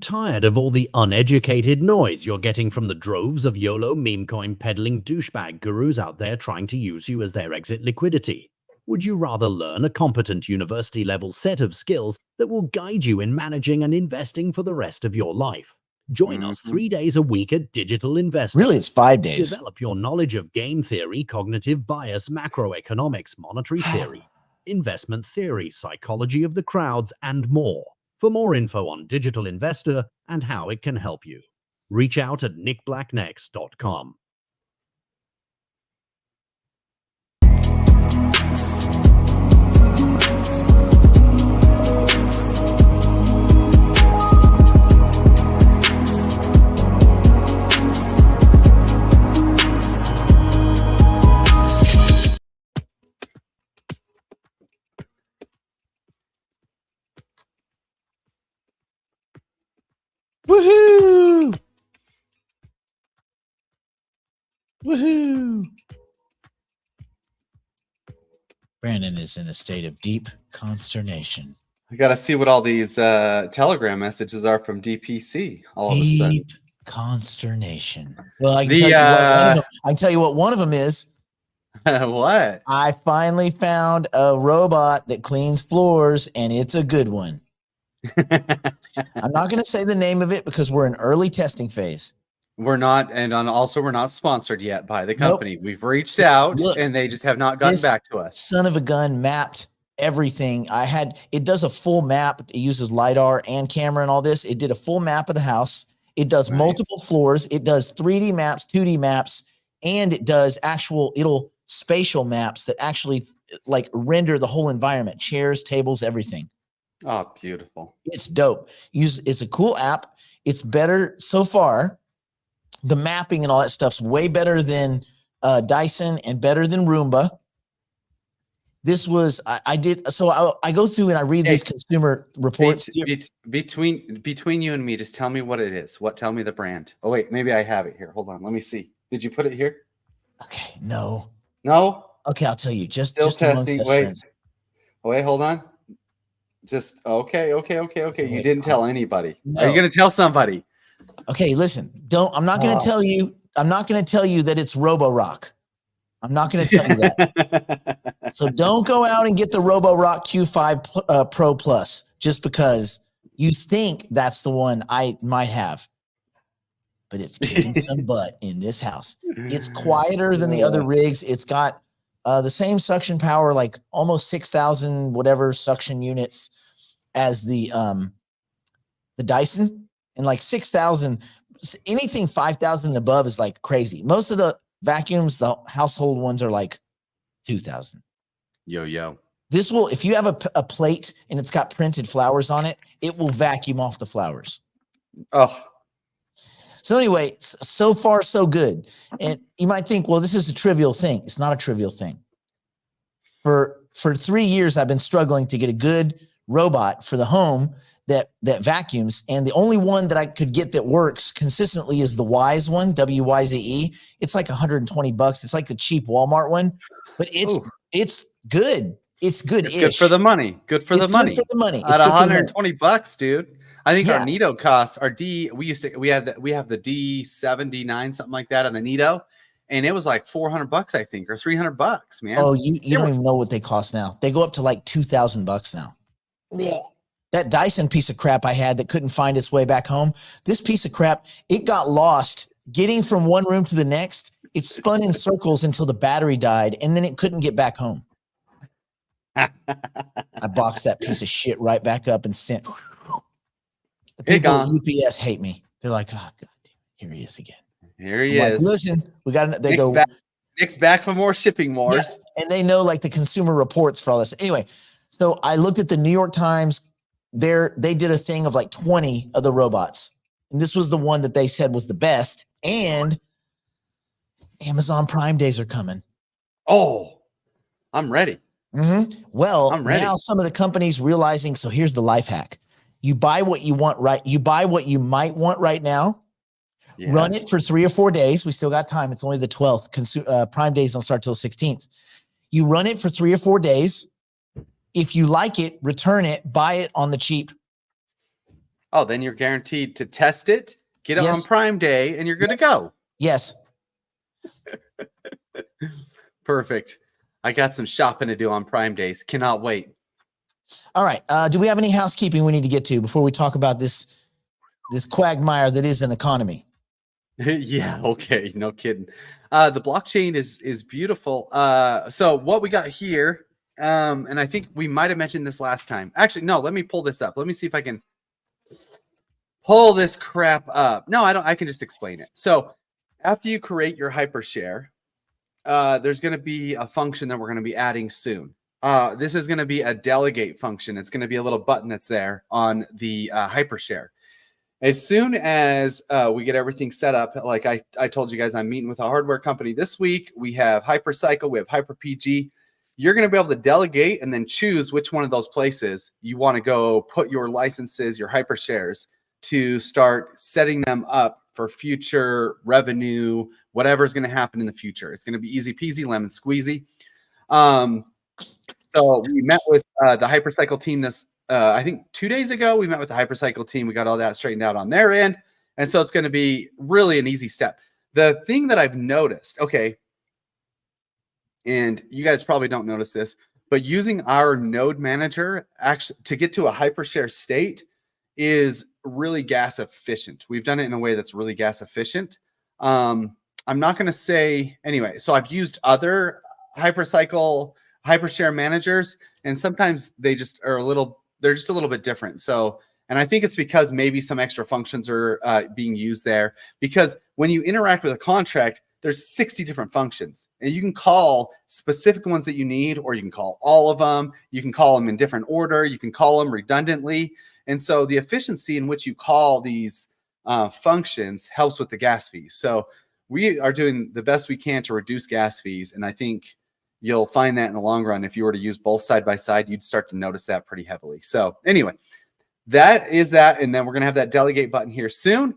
tired of all the uneducated noise you're getting from the droves of YOLO meme coin peddling douchebag gurus out there trying to use you as their exit liquidity? Would you rather learn a competent university level set of skills that will guide you in managing and investing for the rest of your life? Join us Mhm. 3 days a week at Digital Investor. Really, it's 5 days. Develop your knowledge of game theory, cognitive bias, macroeconomics, monetary theory, investment theory, psychology of the crowds, and more. For more info on Digital Investor and how it can help you, reach out at nickblacknext.com. Woohoo! Woohoo! Brandon is in a state of deep consternation. I got to see what all these Telegram messages are from DPC all of a sudden. Deep consternation. Well, I can tell you what one of them, I can tell you what one of them is. What? I finally found a robot that cleans floors, and it's a good one. I'm not going to say the name of it because we're in early testing phase. We're not, and also we're not sponsored yet by the company. Nope. We've reached out, and they just have not gotten back to us. Son of a gun mapped everything. It does a full map. It uses LiDAR and camera and all this. It did a full map of the house. It does multiple floors. It does 3D maps, 2D maps, and it does spatial maps that actually like render the whole environment, chairs, tables, everything. Oh, beautiful. It's dope. It's a cool app. It's better so far. The mapping and all that stuff's way better than Dyson and better than Roomba. This was, I go through and I read these consumer reports. Between you and me, just tell me what it is. Tell me the brand. Oh, wait, maybe I have it here. Hold on. Let me see. Did you put it here? Okay. No. Okay, I'll tell you. Just testing. Wait, hold on. Okay. You didn't tell anybody. No. Are you going to tell somebody? Okay, listen. I'm not going to tell you. I'm not going to tell you that it's Roborock. I'm not going to tell you that. So don't go out and get the Roborock Q5 Pro Plus just because you think that's the one I might have. But it's kicking some butt in this house. It's quieter than the other rigs. It's got the same suction power, like almost 6,000 whatever suction units as the Dyson, and like 6,000. Anything 5,000 and above is like crazy. Most of the vacuums, the household ones, are like 2,000. Yo. This will, if you have a plate and it's got printed flowers on it, it will vacuum off the flowers. Oh. So anyway, so far so good. And you might think, well, this is a trivial thing. It's not a trivial thing. For 3 years, I've been struggling to get a good robot for the home that vacuums. And the only one that I could get that works consistently is the Wyze one, WYZE. It's like $120. It's like the cheap Walmart one, but it's good. It's good. It's good for the money. Good for the money. At $120, dude. I think our Nito costs our we have the D7, D9, something like that on the Nito, and it was like $400, I think, or $300, man. Oh, you don't even know what they cost now. They go up to like $2,000 now. Yeah. That Dyson piece of crap I had that couldn't find its way back home. This piece of crap, it got lost getting from one room to the next. It spun in circles until the battery died, and then it couldn't get back home. I boxed that piece of shit right back up and sent. The people at UPS hate me. They're like, oh, God, here he is again. Here he is. Like, listen, we got. They go. Nick's back for more shipping wars. Yeah, and they know like the consumer reports for all this. Anyway, so I looked at the New York Times. They did a thing of like 20 of the robots, and this was the one that they said was the best. And Amazon Prime days are coming. Oh, I'm ready. Mm-hmm. Well, now some of the companies realizing. So here's the life hack. You buy what you want, right? You buy what you might want right now. Yeah. Run it for 3 or 4 days. We still got time. It's only the 12th. Prime days don't start till the 16th. You run it for 3 or 4 days. If you like it, return it, buy it on the cheap. Oh, then you're guaranteed to test it, get it on Prime Day, and you're good to go. Yes. Perfect. I got some shopping to do on Prime Days. Cannot wait. All right. Do we have any housekeeping we need to get to before we talk about this quagmire that is an economy? Yeah. Okay. No kidding. The blockchain is beautiful. So what we got here, and I think we might have mentioned this last time. Actually, no. Let me pull this up. Let me see if I can pull this crap up. No, I don't. I can just explain it. So after you create your hypershare, there's going to be a function that we're going to be adding soon. This is going to be a delegate function. It's going to be a little button that's there on the hypershare. As soon as we get everything set up, like I told you guys, I'm meeting with a hardware company this week. We have Hypercycle, we have HyperPG. You're going to be able to delegate and then choose which one of those places you want to go put your licenses, your hypershares, to start setting them up for future revenue, whatever's going to happen in the future. It's going to be easy peasy, lemon squeezy. So we met with the Hypercycle team this, I think 2 days ago. We met with the Hypercycle team. We got all that straightened out on their end. And so it's going to be really an easy step. The thing that I've noticed, okay, and you guys probably don't notice this, but using our node manager actually to get to a hypershare state is really gas efficient. We've done it in a way that's really gas efficient. I'm not going to say anyway. So I've used other hypershare managers, and sometimes they just are they're just a little bit different. So, and I think it's because maybe some extra functions are being used there, because when you interact with a contract, there's 60 different functions, and you can call specific ones that you need, or you can call all of them. You can call them in different order. You can call them redundantly. And so the efficiency in which you call these functions helps with the gas fees. So we are doing the best we can to reduce gas fees. And I think you'll find that in the long run, if you were to use both side by side, you'd start to notice that pretty heavily. So anyway, that is that. And then we're going to have that delegate button here soon.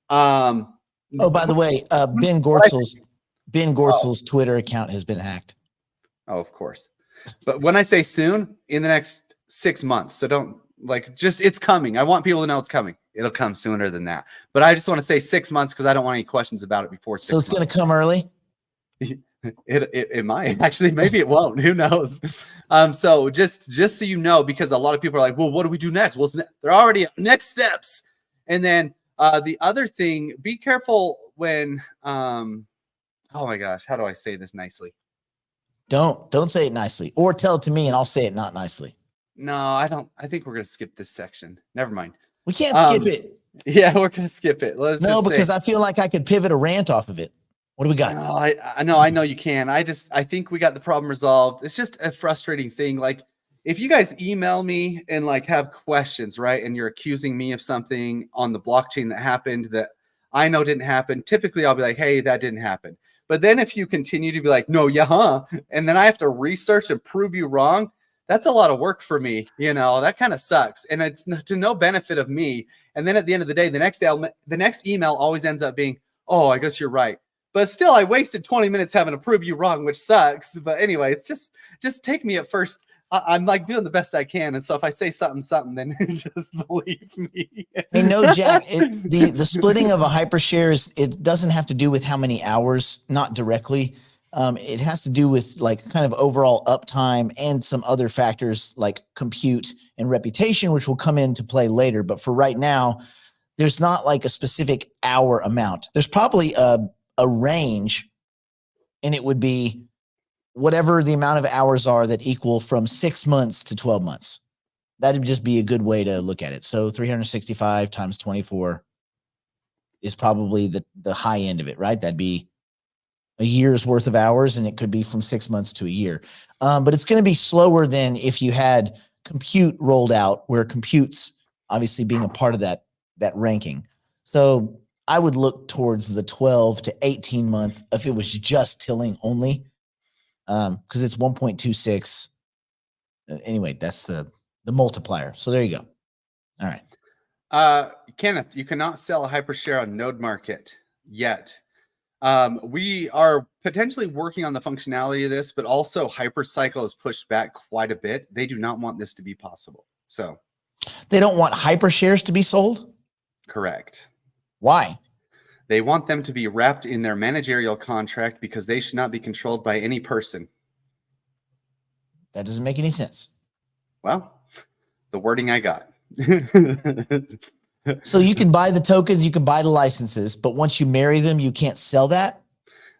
Oh, by the way, Ben Gortzel's Twitter account has been hacked. Oh, of course. But when I say soon, in the next 6 months. So don't it's coming. I want people to know it's coming. It'll come sooner than that. But I just want to say 6 months because I don't want any questions about it before 6 months. So it's going to come early? It might actually. Maybe it won't. Who knows? So just so you know, because a lot of people are like, well, what do we do next? Well, they're already next steps. And then the other thing, be careful when, oh my gosh, how do I say this nicely? Don't say it nicely, or tell it to me and I'll say it not nicely. No, I don't. I think we're going to skip this section. Never mind. We can't skip it. Yeah, we're going to skip it. Because I feel like I could pivot a rant off of it. What do we got? No, I know you can. I think we got the problem resolved. It's just a frustrating thing. Like, if you guys email me and have questions, right, and you're accusing me of something on the blockchain that happened that I know didn't happen, typically I'll be like, hey, that didn't happen. But then if you continue to be like, no, yeah, huh, and then I have to research and prove you wrong, that's a lot of work for me. That kind of sucks, and it's to no benefit of me. And then at the end of the day, the next email always ends up being, oh, I guess you're right. But still, I wasted 20 minutes having to prove you wrong, which sucks. But anyway, it's just take me at first. I'm doing the best I can. And so if I say something, then just believe me. Hey, no, Jack, the splitting of a hypershare it doesn't have to do with how many hours, not directly. It has to do with kind of overall uptime and some other factors like compute and reputation, which will come into play later. But for right now, there's not a specific hour amount. There's probably a range, and it would be whatever the amount of hours are that equal from 6 months to 12 months. That'd just be a good way to look at it. So 365 times 24 is probably the high end of it, right? That'd be a year's worth of hours, and it could be from 6 months to a year. But it's going to be slower than if you had compute rolled out, where compute's obviously being a part of that ranking. So I would look towards the 12 to 18 month if it was just tilling only, because it's 1.26. Anyway, that's the multiplier. So there you go. All right. Kenneth, you cannot sell a hypershare on Node Market yet. We are potentially working on the functionality of this, but also Hypercycle has pushed back quite a bit. They do not want this to be possible. So They don't want hypershares to be sold? Correct. Why? They want them to be wrapped in their managerial contract because they should not be controlled by any person. That doesn't make any sense. Well, the wording I got. So you can buy the tokens, you can buy the licenses, but once you marry them, you can't sell that?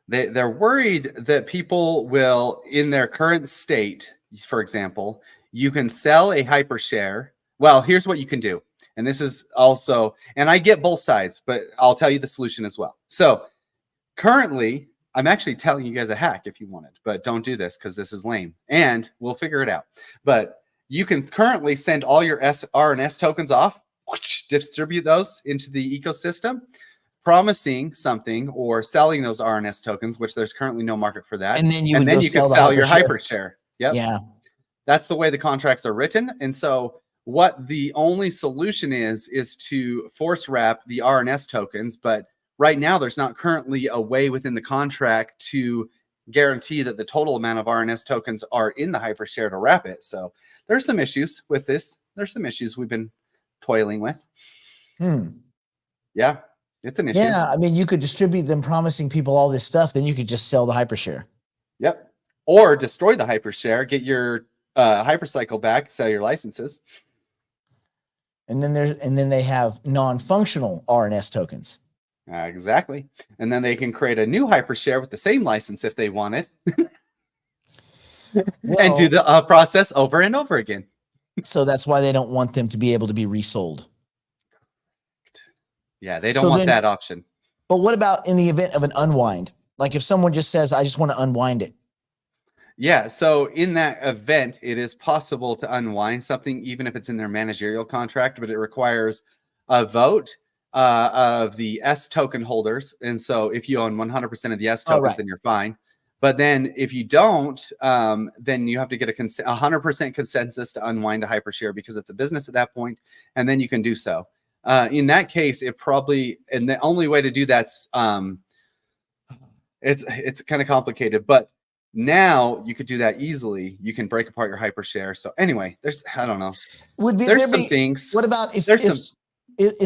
They're worried that people will, in their current state, for example, you can sell a hypershare. Well, here's what you can do. And this is also, and I get both sides, but I'll tell you the solution as well. So currently, I'm actually telling you guys a hack if you want it, but don't do this because this is lame and we'll figure it out. But you can currently send all your RNS tokens off, distribute those into the ecosystem, promising something or selling those RNS tokens, which there's currently no market for that. And then you can sell your hypershare. Yep. Yeah. That's the way the contracts are written. And so what the only solution is to force wrap the RNS tokens. But right now, there's not currently a way within the contract to guarantee that the total amount of RNS tokens are in the hypershare to wrap it. So there's some issues with this. There's some issues we've been toiling with. Yeah, it's an issue. Yeah, I mean, you could distribute them promising people all this stuff, then you could just sell the hypershare. Yep. Or destroy the hypershare, get your hypercycle back, sell your licenses. And then they have non-functional RNS tokens. Exactly. And then they can create a new hypershare with the same license if they want it. And do the process over and over again. So that's why they don't want them to be able to be resold. Yeah, they don't want that option. But what about in the event of an unwind? Like if someone just says, I just want to unwind it. Yeah, so in that event, it is possible to unwind something, even if it's in their managerial contract, but it requires a vote of the S token holders. And so if you own 100% of the S tokens, then you're fine. But then if you don't, then you have to get a 100% consensus to unwind a hypershare because it's a business at that point, and then you can do so. In that case, it probably, and the only way to do that's, it's kind of complicated, but now you could do that easily. You can break apart your hypershare. So anyway, I don't know. There's some things. What about is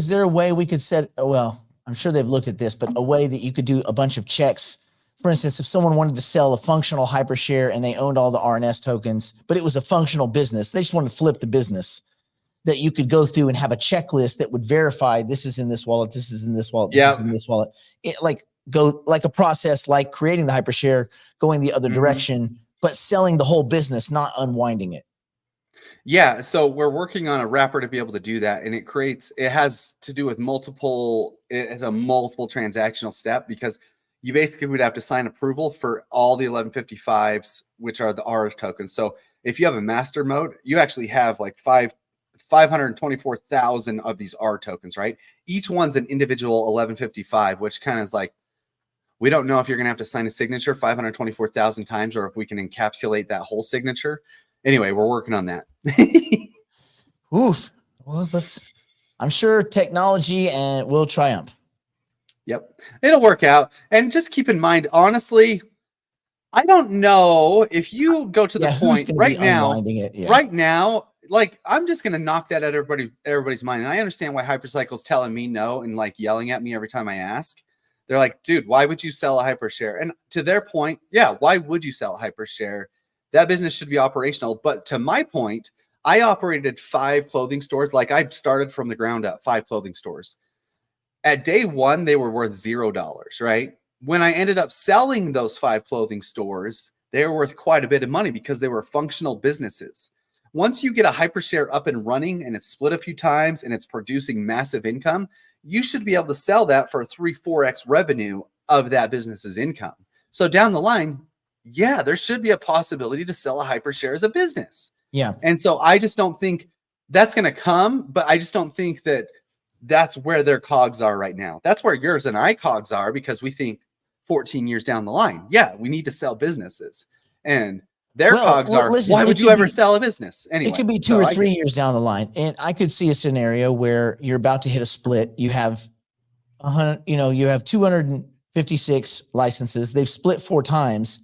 there a way we could set, well, I'm sure they've looked at this, but a way that you could do a bunch of checks. For instance, if someone wanted to sell a functional hypershare and they owned all the RNS tokens, but it was a functional business, they just wanted to flip the business, that you could go through and have a checklist that would verify this is in this wallet, this is in this wallet, this is in this wallet. Go like a process like creating the hypershare, going the other direction, but selling the whole business, not unwinding it. Yeah, so we're working on a wrapper to be able to do that, and it has to do with it's a multiple transactional step because you basically would have to sign approval for all the 1155s, which are the R tokens. So if you have a master mode, you actually have like 524,000 of these R tokens, right? Each one's an individual 1155, which kind of is like, we don't know if you're going to have to sign a signature 524,000 times or if we can encapsulate that whole signature. Anyway, we're working on that. Oof. Well, I'm sure technology will triumph. Yep. It'll work out. And just keep in mind, honestly, I don't know if you go to the point right now, like I'm just going to knock that out of everybody's mind. And I understand why Hypercycle's telling me no and like yelling at me every time I ask. They're like, dude, why would you sell a hypershare? And to their point, yeah, why would you sell a hypershare? That business should be operational. But to my point, I operated 5 clothing stores. Like I started from the ground up, 5 clothing stores. At day one, they were worth $0, right? When I ended up selling those 5 clothing stores, they were worth quite a bit of money because they were functional businesses. Once you get a hypershare up and running and it's split a few times and it's producing massive income, you should be able to sell that for 3-4x revenue of that business's income. So down the line, yeah, there should be a possibility to sell a hypershare as a business. Yeah. And so I just don't think that's going to come, but I just don't think that that's where their cogs are right now. That's where yours and I cogs are because we think 14 years down the line, yeah, we need to sell businesses. And their cogs are, why would you ever sell a business? Anyway, it could be 2 or 3 years down the line. And I could see a scenario where you're about to hit a split. You have 256 licenses. They've split 4 times.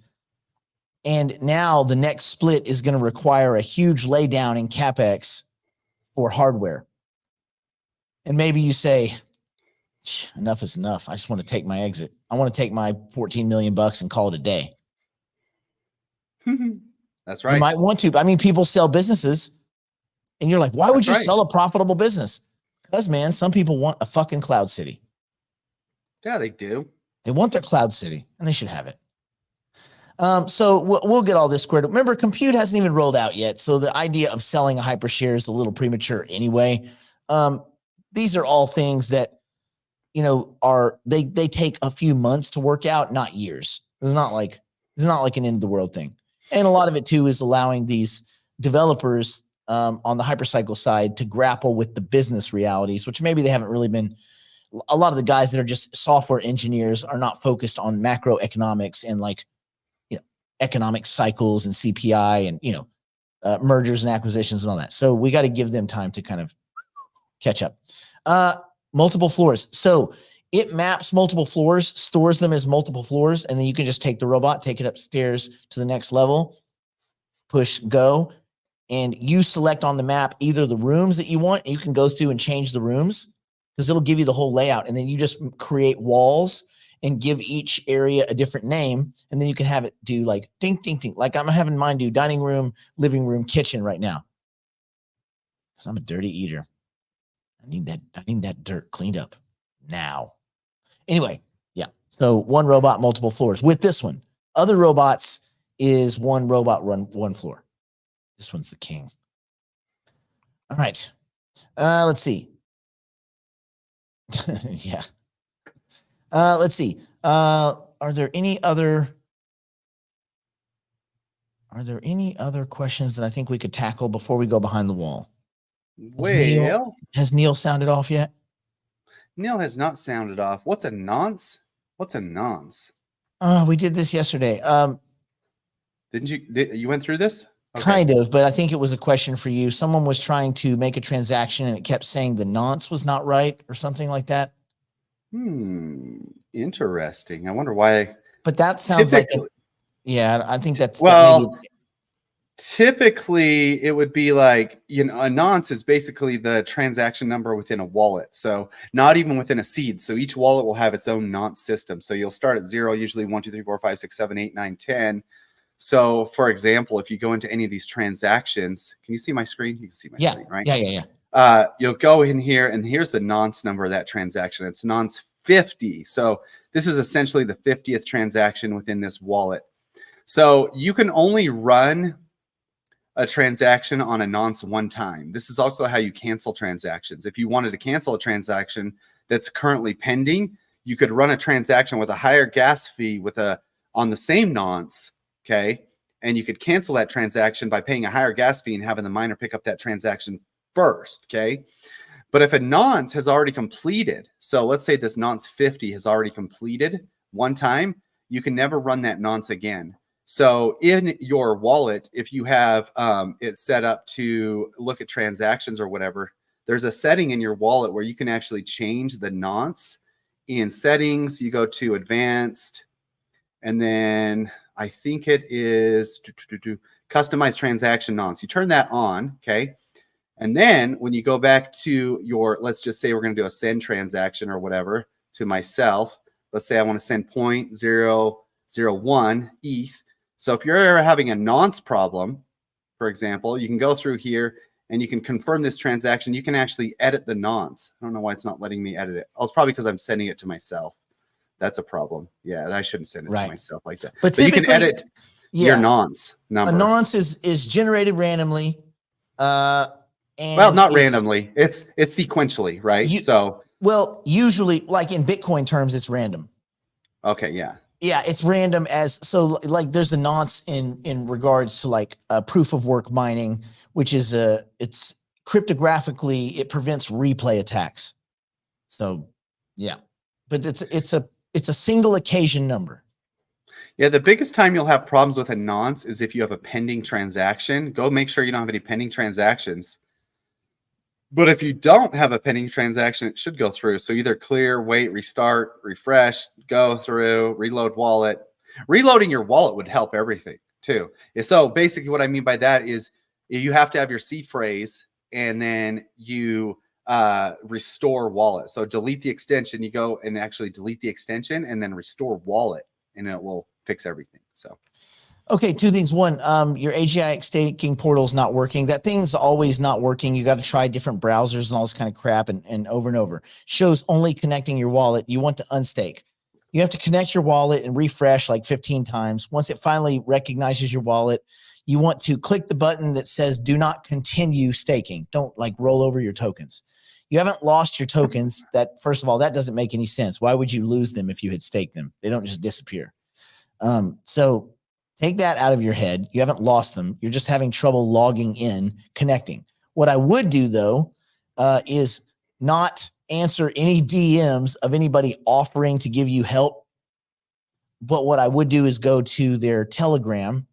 And now the next split is going to require a huge laydown in CapEx for hardware. And maybe you say, enough is enough. I just want to take my exit. I want to take my 14 million bucks and call it a day. That's right. You might want to. I mean, people sell businesses and you're like, why would you sell a profitable business? Because, man, some people want a fucking cloud city. Yeah, they do. They want their cloud city and they should have it. So we'll get all this squared up. Remember, compute hasn't even rolled out yet. So the idea of selling a hypershare is a little premature anyway. These are all things that, you know, they take a few months to work out, not years. It's not like an end of the world thing. And a lot of it too is allowing these developers on the hypercycle side to grapple with the business realities, which maybe they haven't really been. A lot of the guys that are just software engineers are not focused on macroeconomics and like, you know, economic cycles and CPI and, you know, mergers and acquisitions and all that. So we got to give them time to kind of catch up. Multiple floors. So it maps multiple floors, stores them as multiple floors, and then you can just take the robot, take it upstairs to the next level, push go, and you select on the map either the rooms that you want. You can go through and change the rooms because it'll give you the whole layout, and then you just create walls and give each area a different name, and then you can have it do like ding, ding, ding. Like I'm having mine do dining room, living room, kitchen right now because I'm a dirty eater. I need that dirt cleaned up now. Anyway, yeah. So one robot, multiple floors. With this one, other robots is one robot run one floor. This one's the king. All right. Let's see. Yeah. Let's see. Are there any other questions that I think we could tackle before we go behind the wall? Has Neil sounded off yet? Neil has not sounded off. What's a nonce? What's a nonce? We did this yesterday. Didn't you? You went through this? Okay. Kind of, but I think it was a question for you. Someone was trying to make a transaction and it kept saying the nonce was not right or something like that. Interesting. I wonder why. But that sounds like yeah, I think that's typically it would be like, you know, a nonce is basically the transaction number within a wallet. So not even within a seed. So each wallet will have its own nonce system. So you'll start at 0, usually 1, 2, 3, 4, 5, 6, 7, 8, 9, 10. So for example, if you go into any of these transactions, can you see my screen? You can see my screen, right? Yeah. You'll go in here and here's the nonce number of that transaction. It's nonce 50. So this is essentially the 50th transaction within this wallet. So you can only run a transaction on a nonce one time. This is also how you cancel transactions. If you wanted to cancel a transaction that's currently pending, you could run a transaction with a higher gas fee on the same nonce, okay? And you could cancel that transaction by paying a higher gas fee and having the miner pick up that transaction first, okay? But if a nonce has already completed, so let's say this nonce 50 has already completed one time, you can never run that nonce again. So in your wallet, if you have it set up to look at transactions or whatever, there's a setting in your wallet where you can actually change the nonce. In settings, you go to advanced, and then I think it is customize transaction nonce. You turn that on, okay? And then when you go back to your, let's just say we're going to do a send transaction or whatever to myself. Let's say I want to send 0.001 ETH. So if you're ever having a nonce problem, for example, you can go through here and you can confirm this transaction. You can actually edit the nonce. I don't know why it's not letting me edit it. Oh, it's probably because I'm sending it to myself. That's a problem. Yeah, I shouldn't send it to myself like that. But you can edit your nonce number. A nonce is generated randomly. Well, not randomly. It's sequentially, right? Well, usually, like in Bitcoin terms, it's random. Okay, yeah. Yeah, it's random so like there's the nonce in regards to like proof of work mining, which is it's cryptographically it prevents replay attacks. So yeah, but it's a single occasion number. Yeah, the biggest time you'll have problems with a nonce is if you have a pending transaction. Go make sure you don't have any pending transactions. But if you don't have a pending transaction, it should go through. So either clear, wait, restart, refresh, go through, reload wallet. Reloading your wallet would help everything too. So basically what I mean by that is you have to have your seed phrase and then you restore wallet. So delete the extension, you go and actually delete the extension and then restore wallet, and it will fix everything. So okay, two things. One, your AGI staking portal is not working. That thing's always not working. You got to try different browsers and all this kind of crap, and over. Shows only connecting your wallet. You want to unstake. You have to connect your wallet and refresh like 15 times. Once it finally recognizes your wallet, you want to click the button that says do not continue staking. Don't like roll over your tokens. You haven't lost your tokens. That, first of all, that doesn't make any sense. Why would you lose them if you had staked them? They don't just disappear. So take that out of your head. You haven't lost them. You're just having trouble logging in, connecting. What I would do, though, is not answer any DMs of anybody offering to give you help. But what I would do is go to their Telegram,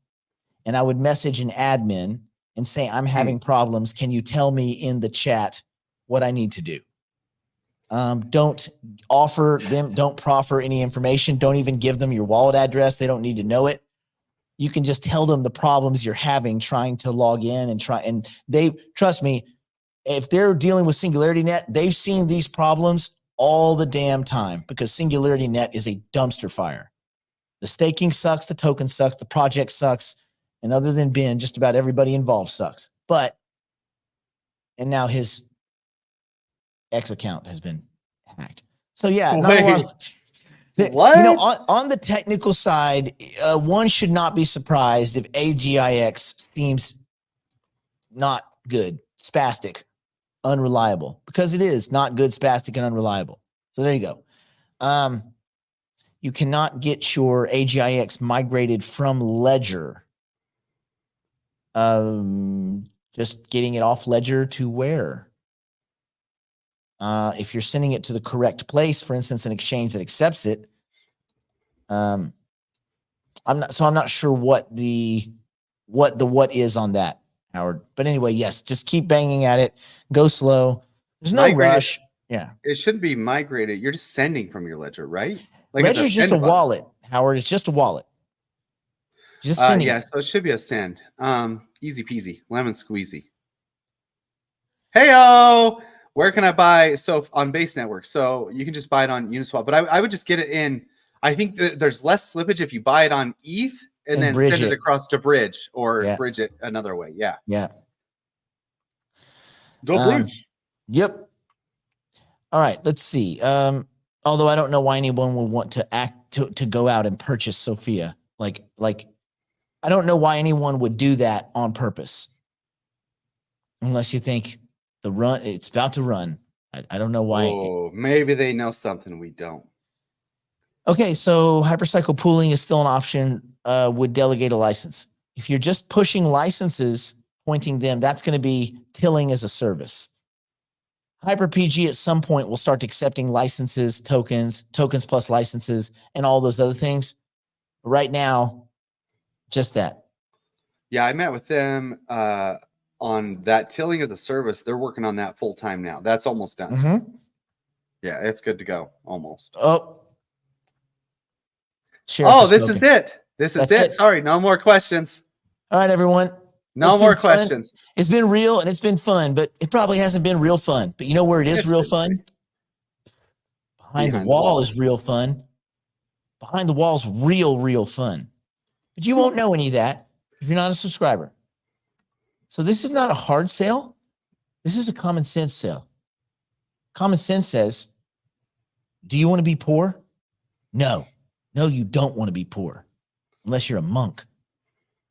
and I would message an admin and say, I'm having problems. Can you tell me in the chat what I need to do? Don't proffer any information. Don't even give them your wallet address. They don't need to know it. You can just tell them the problems you're having trying to log in and they trust me. If they're dealing with SingularityNet, they've seen these problems all the damn time because SingularityNet is a dumpster fire. The staking sucks. The token sucks. The project sucks. And other than Ben, just about everybody involved sucks. And now his X account has been hacked. So yeah, not a lot of, what? You know, on the technical side, one should not be surprised if AGIX seems not good, spastic, unreliable, because it is not good, spastic, and unreliable. So there you go. You cannot get your AGIX migrated from Ledger. Just getting it off Ledger to where? If you're sending it to the correct place, for instance, an exchange that accepts it, I'm not sure what the is on that, Howard. But anyway, yes, just keep banging at it. Go slow. There's no rush. Yeah. It shouldn't be migrated. You're just sending from your Ledger, right? Like Ledger's just a wallet, Howard. It's just a wallet. Just sending. Yeah, so it should be a send. Easy peasy, lemon squeezy. Heyo! Where can I buy? So on Base Network, so you can just buy it on Uniswap. But I would just get it in. I think that there's less slippage if you buy it on ETH and then send it across to Bridge or bridge it another way. Yeah. Yeah. Bridge. Yep. All right. Let's see. Although I don't know why anyone would want to go out and purchase Sophia. Like I don't know why anyone would do that on purpose. Unless you think it's about to run. I don't know why. Oh, maybe they know something we don't. Okay, so hypercycle pooling is still an option. Would delegate a license. If you're just pushing licenses, pointing them, that's going to be tilling as a service. HyperPG at some point will start accepting licenses, tokens plus licenses, and all those other things. But right now, just that. Yeah, I met with them on that tilling as a service. They're working on that full time now. That's almost done. Mm-hmm. Yeah, it's good to go. Almost. Oh, this is it. This is it. Sorry, no more questions. All right, everyone. No more questions. It's been real and it's been fun, but it probably hasn't been real fun. But you know where it is real fun? Behind the wall is real fun. Behind the wall's real fun. But you won't know any of that if you're not a subscriber. So this is not a hard sale. This is a common sense sale. Common sense says, do you want to be poor? No, you don't want to be poor unless you're a monk.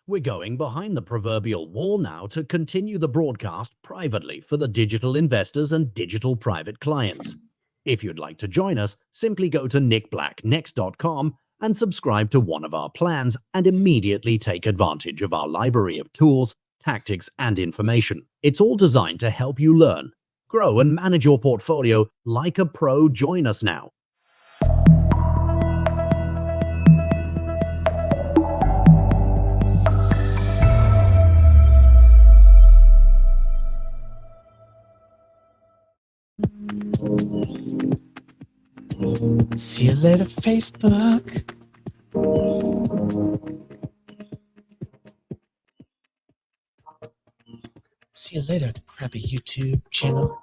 We're going behind the proverbial wall now to continue the broadcast privately for the digital investors and digital private clients. If you'd like to join us, simply go to nickblacknext.com and subscribe to one of our plans and immediately take advantage of our library of tools, tactics, and information. It's all designed to help you learn, grow, and manage your portfolio like a pro. Join us now. See you later, Facebook. See you later, crappy YouTube channel.